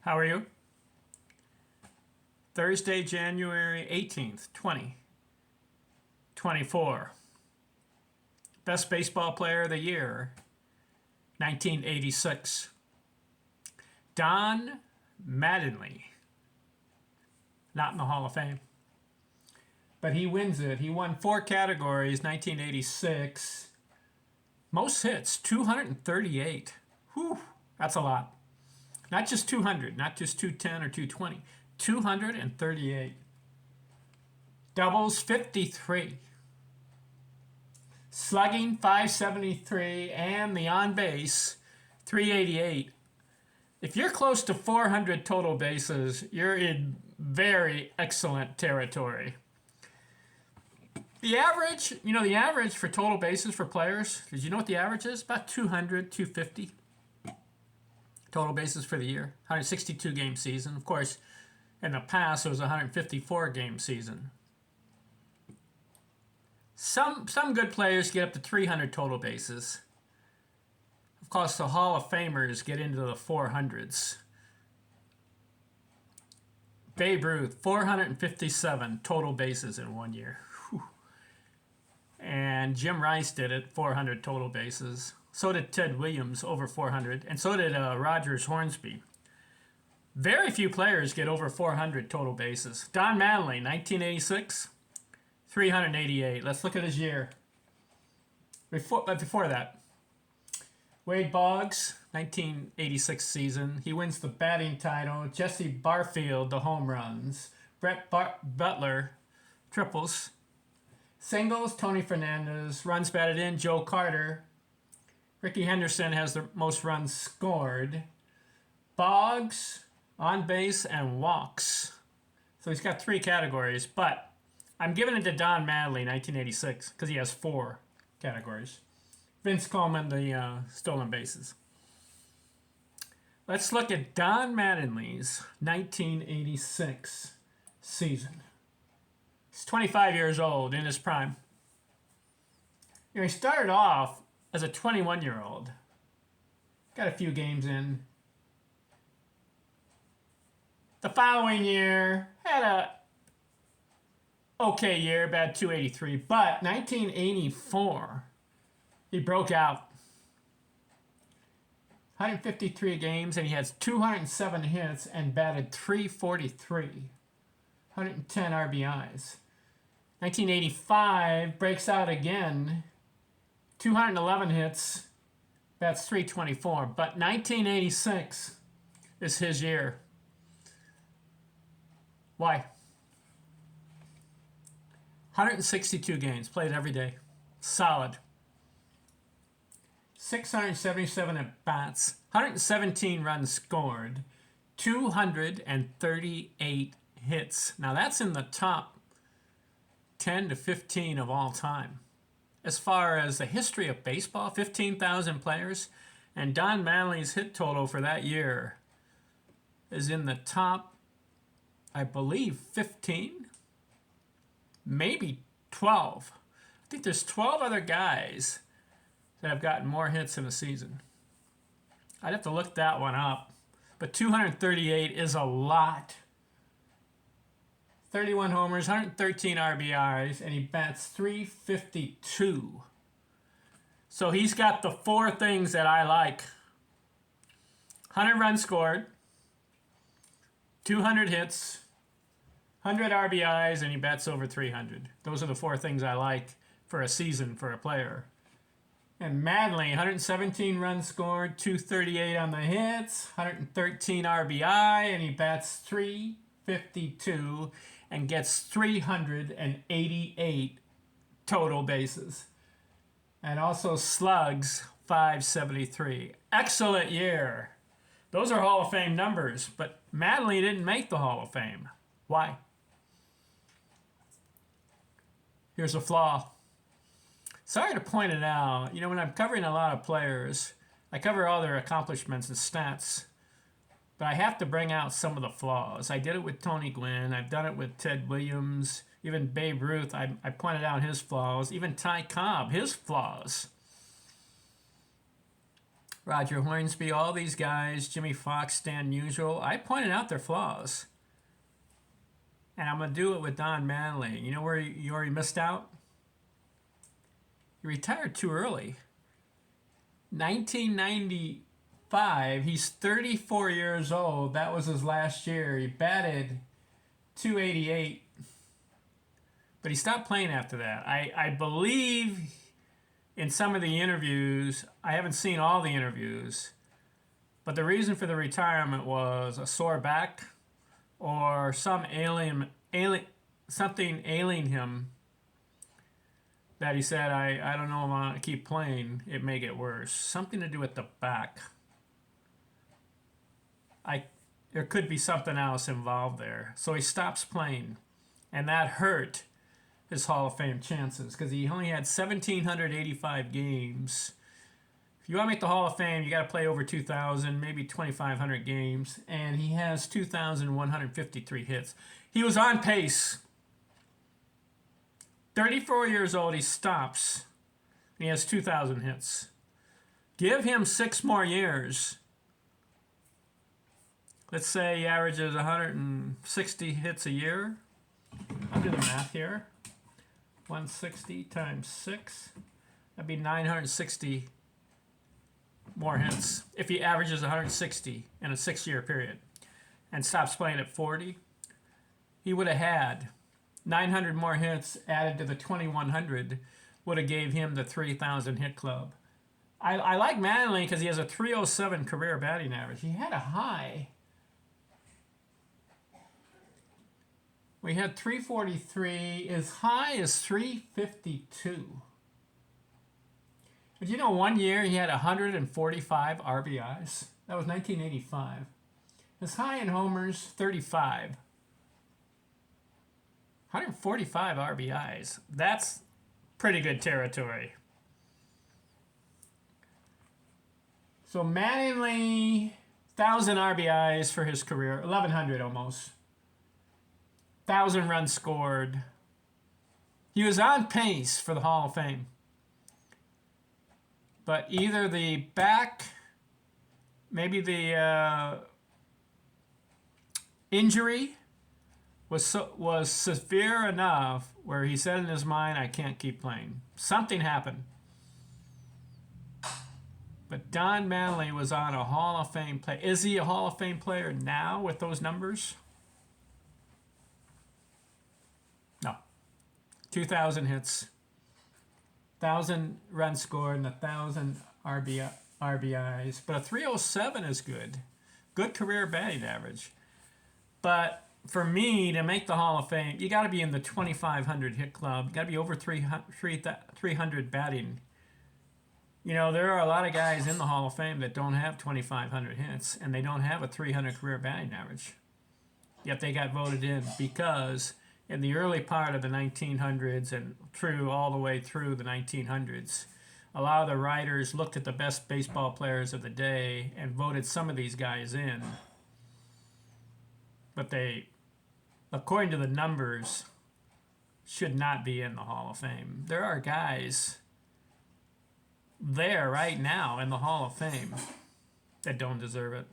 How are you? Thursday, January 18th, 2024. Best baseball player of the year, 1986. Don Mattingly. Not in the Hall of Fame. But he wins it. He won 4 categories, 1986. Most hits, 238. Whew, that's a lot. Not just 200, not just 210 or 220. 238. Doubles, 53. Slugging, 573. And the on base, 388. If you're close to 400 total bases, you're in very excellent territory. The average for total bases for players, did you know what the average is? About 200, 250 total bases for the year. 162 game season. Of course, in the past, it was a 154 game season. Some good players get up to 300 total bases. Of course, the Hall of Famers get into the 400s. Babe Ruth, 457 total bases in 1 year. Whew. And Jim Rice did it, 400 total bases. So did Ted Williams, over 400. And so did Rogers Hornsby. Very few players get over 400 total bases. Don Mattingly, 1986, 388. Let's look at his year. Before that, Wade Boggs, 1986 season. He wins the batting title. Jesse Barfield, the home runs. Brett Butler, triples. Singles, Tony Fernandez. Runs batted in, Joe Carter. Ricky Henderson has the most runs scored. Boggs, on base, and walks. So he's got 3 categories, but I'm giving it to Don Mattingly, 1986, because he has 4 categories. Vince Coleman, the stolen bases. Let's look at Don Mattingly's 1986 season. He's 25 years old, in his prime. He started off as a 21-year-old. Got a few games in. The following year, had a okay year, about 283. But 1984, he broke out. 153 games, and he has 207 hits and batted 343. 110 RBIs. 1985, breaks out again. 211 hits, bats 324. But 1986 is his year. Why? 162 games, played every day. Solid. 677 at bats, 117 runs scored, 238 hits. Now that's in the top 10 to 15 of all time. As far as the history of baseball, 15,000 players, and Don Mattingly's hit total for that year is in the top, I believe, 15, maybe 12. I think there's 12 other guys that have gotten more hits in a season. I'd have to look that one up, but 238 is a lot. 31 homers, 113 RBIs, and he bats 352. So he's got the 4 things that I like. 100 runs scored, 200 hits, 100 RBIs, and he bats over 300. Those are the 4 things I like for a season for a player. And Mattingly, 117 runs scored, 238 on the hits, 113 RBI, and he bats 352 and gets 388 total bases. And also slugs 573. Excellent year. Those are Hall of Fame numbers, but Mattingly didn't make the Hall of Fame. Why? Here's a flaw. Sorry to point it out. When I'm covering a lot of players, I cover all their accomplishments and stats, but I have to bring out some of the flaws. I did it with Tony Gwynn. I've done it with Ted Williams. Even Babe Ruth, I pointed out his flaws. Even Ty Cobb, his flaws. Roger Hornsby, all these guys, Jimmy Fox, Stan Musial, I pointed out their flaws. And I'm going to do it with Don Mattingly. You know where you already missed out? He retired too early. 1995, he's 34 years old. That was his last year. He batted .288. But he stopped playing after that. I believe in some of the interviews, I haven't seen all the interviews, but the reason for the retirement was a sore back or something ailing him that he said, I don't know if I want to keep playing. It may get worse. Something to do with the back. There could be something else involved there. So he stops playing, and that hurt his Hall of Fame chances because he only had 1,785 games. If you want to make the Hall of Fame, you got to play over 2,000, maybe 2,500 games, and he has 2,153 hits. He was on pace. 34 years old, he stops, and he has 2,000 hits. Give him 6 more years. Let's say he averages 160 hits a year. I'll do the math here. 160 times 6. That'd be 960 more hits if he averages 160 in a 6-year period and stops playing at 40. He would have had 900 more hits added to the 2,100 would have gave him the 3,000 hit club. I like Mattingly because he has a 307 career batting average. He had a high. We had 343. As high as 352. But you know, one year he had 145 RBIs. That was 1985. His high in homers, 35. 145 RBIs. That's pretty good territory. So Mattingly, 1,000 RBIs for his career, 1,100 almost. 1,000 runs scored. He was on pace for the Hall of Fame. But either the back, maybe the injury was severe enough where he said in his mind, I can't keep playing. Something happened. But Don Mattingly was on a Hall of Fame play. Is he a Hall of Fame player now with those numbers? No. 2,000 hits, 1,000 runs scored, and 1,000 RBIs. But a 307 is good. Good career batting average. But for me, to make the Hall of Fame, you got to be in the 2,500 hit club. You got to be over 300 batting. You know, there are a lot of guys in the Hall of Fame that don't have 2,500 hits, and they don't have a 300 career batting average. Yet they got voted in because in the early part of the 1900s and all the way through the 1900s, a lot of the writers looked at the best baseball players of the day and voted some of these guys in. But they, according to the numbers, should not be in the Hall of Fame. There are guys there right now in the Hall of Fame that don't deserve it.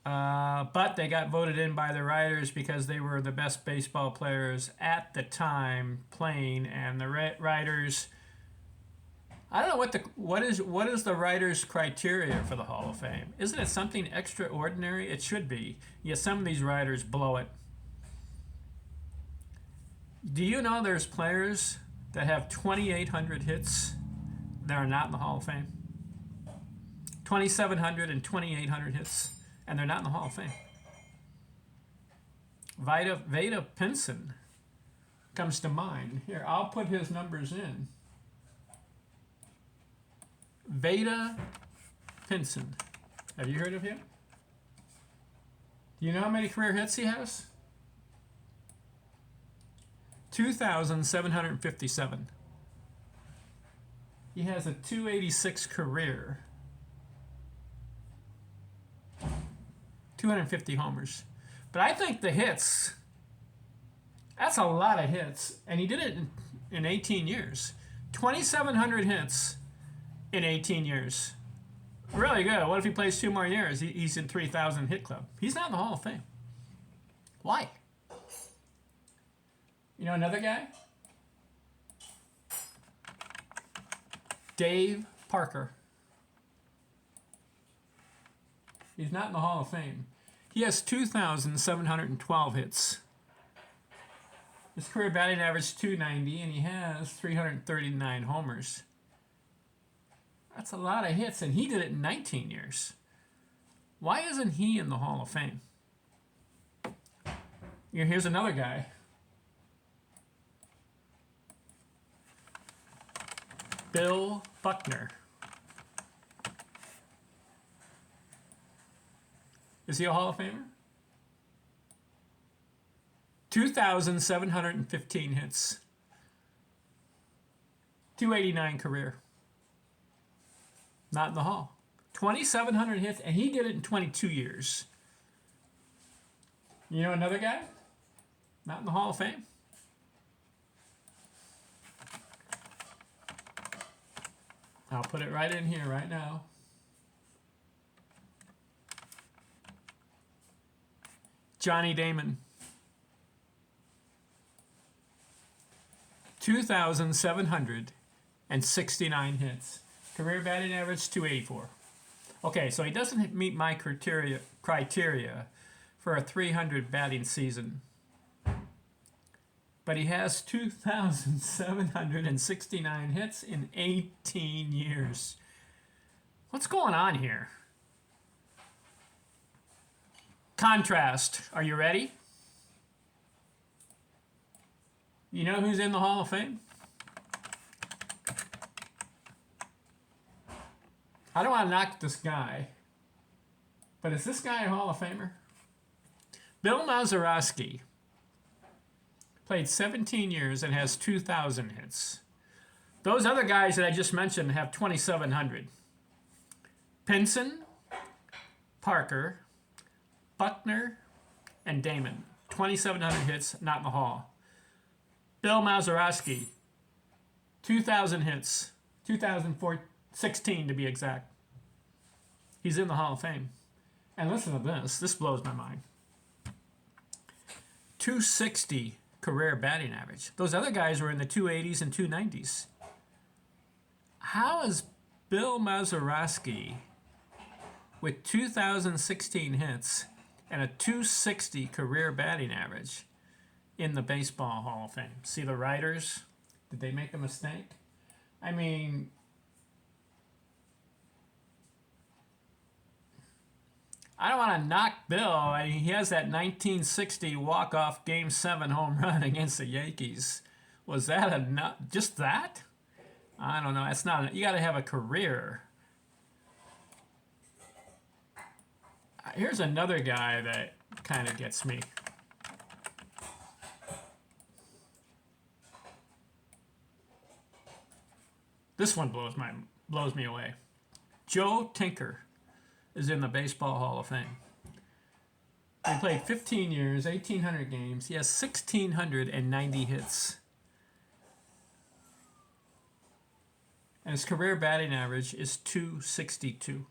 But they got voted in by the writers because they were the best baseball players at the time playing, and the writers, I don't know what is the writers' criteria for the Hall of Fame. Isn't it something extraordinary? It should be. Yet some of these writers blow it. Do you know there's players that have 2,800 hits that are not in the Hall of Fame? 2,700 and 2,800 hits, and they're not in the Hall of Fame. Vada Pinson comes to mind. Here, I'll put his numbers in. Vada Pinson. Have you heard of him? Do you know how many career hits he has? 2,757. He has a 286 career. 250 homers. But I think the hits, that's a lot of hits. And he did it in 18 years. 2,700 hits in 18 years. Really good. What if he plays 2 more years? He's in 3,000 hit club. He's not in the Hall of Fame. Why? You know another guy? Dave Parker. He's not in the Hall of Fame. He has 2,712 hits. His career batting average 290, and he has 339 homers. That's a lot of hits, and he did it in 19 years. Why isn't he in the Hall of Fame? Here's another guy. Bill Buckner. Is he a Hall of Famer? 2,715 hits. 289 career. Not in the Hall. 2,700 hits, and he did it in 22 years. You know another guy? Not in the Hall of Fame? I'll put it right in here right now. Johnny Damon. 2,769 hits. Career batting average 284. Okay, so he doesn't meet my criteria for a 300 batting season. But he has 2,769 hits in 18 years. What's going on here? Contrast. Are you ready? You know who's in the Hall of Fame? I don't want to knock this guy, but is this guy a Hall of Famer? Bill Mazeroski played 17 years and has 2,000 hits. Those other guys that I just mentioned have 2,700. Pinson, Parker, Buckner, and Damon. 2,700 hits, not in the Hall. Bill Mazeroski, 2,000 hits. 2,016 to be exact. He's in the Hall of Fame. And listen to this. This blows my mind. 260 career batting average. Those other guys were in the 280s and 290s. How is Bill Mazeroski with 2,016 hits and a 260 career batting average in the Baseball Hall of Fame? See the writers? Did they make a mistake? I mean, I don't want to knock Bill. I mean, he has that 1960 walk-off Game 7 home run against the Yankees. Was that just that? I don't know. That's not. You got to have a career. Here's another guy that kind of gets me. This one blows me away. Joe Tinker is in the Baseball Hall of Fame. He played 15 years, 1,800 games. He has 1,690 hits. And his career batting average is 262.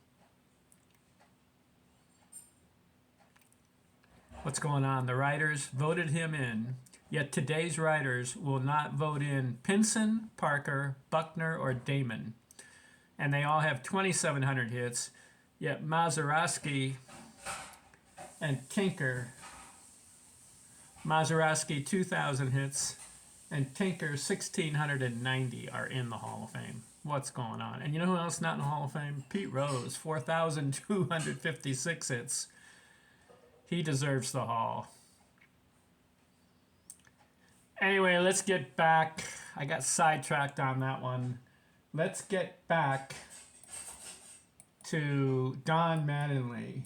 What's going on? The writers voted him in, yet today's writers will not vote in Pinson, Parker, Buckner, or Damon. And they all have 2,700 hits, yet Mazeroski and Tinker, Mazeroski 2,000 hits, and Tinker 1,690 are in the Hall of Fame. What's going on? And you know who else not in the Hall of Fame? Pete Rose, 4,256 hits. He deserves the Hall. Anyway, let's get back. I got sidetracked on that one. Let's get back to Don Mattingly.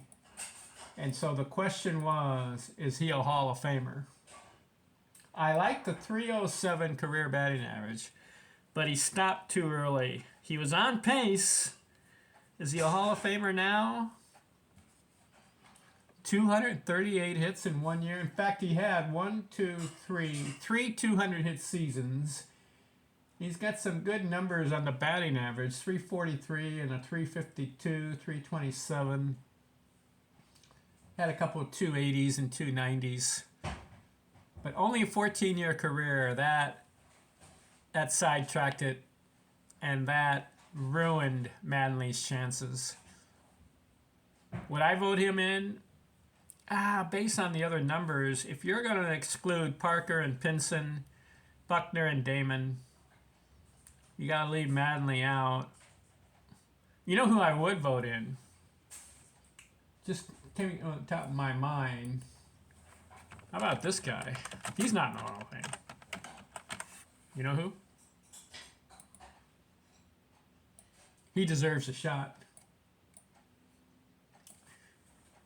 And so the question was, is he a Hall of Famer? I like the 307 career batting average, but he stopped too early. He was on pace. Is he a Hall of Famer now? 238 hits in 1 year. In fact, he had three 200 hit seasons He's got some good numbers on the batting average, 343 and a 352, 327. Had a couple of 280s and 290s. But only a 14-year career. That sidetracked it, and that ruined Mattingly's chances. Would I vote him in? Based on the other numbers, if you're going to exclude Parker and Pinson, Buckner and Damon, you got to leave Mattingly out. You know who I would vote in? Just came on the top of my mind. How about this guy? He's not in the Hall of Fame. You know who? He deserves a shot.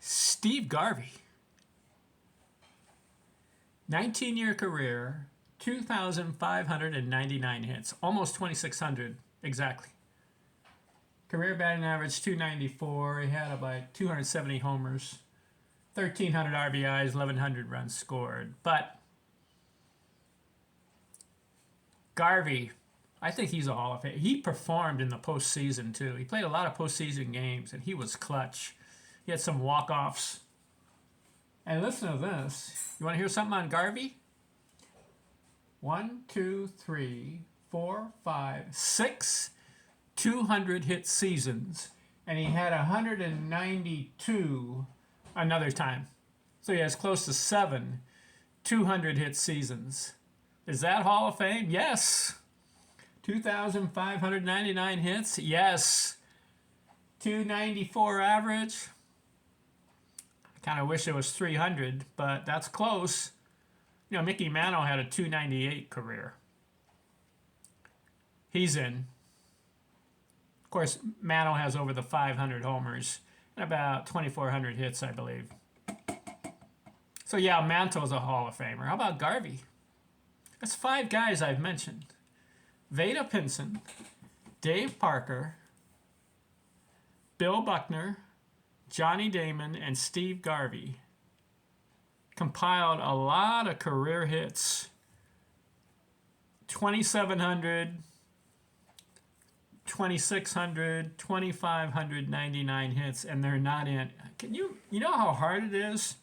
Steve Garvey. 19-year career, 2,599 hits, almost 2,600 exactly. Career batting average 294. He had about 270 homers, 1,300 RBIs, 1,100 runs scored. But Garvey, I think he's a Hall of Fame. He performed in the postseason too. He played a lot of postseason games, and he was clutch. He had some walk-offs. And listen to this. You want to hear something on Garvey? 1, 2, 3, 4, 5, 6 200-hit seasons. And he had 192 another time. So he has close to 7 200-hit seasons. Is that Hall of Fame? Yes. 2,599 hits? Yes. 294 average? Kind of wish it was 300, but that's close. You know, Mickey Mantle had a 298 career. He's in. Of course, Mantle has over the 500 homers and about 2,400 hits, I believe. So yeah, Mantle's a Hall of Famer. How about Garvey? That's 5 guys I've mentioned. Vada Pinson, Dave Parker, Bill Buckner, Johnny Damon, and Steve Garvey compiled a lot of career hits. 2,700, 2,600, 2,599 hits, and they're not in. You know how hard it is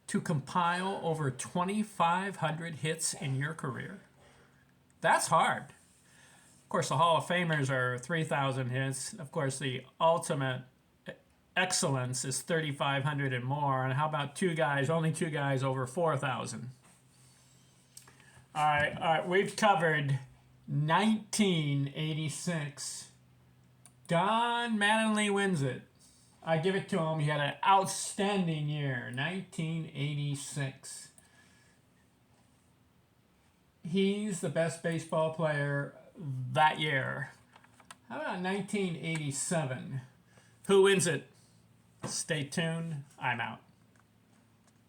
to compile over 2,500 hits in your career? That's hard. Of course, the Hall of Famers are 3,000 hits. Of course, the ultimate excellence is 3,500 and more. And how about only two guys over 4,000? All right, we've covered 1986. Don Mattingly wins it. I give it to him. He had an outstanding year, 1986. He's the best baseball player that year. How about 1987? Who wins it? Stay tuned. I'm out.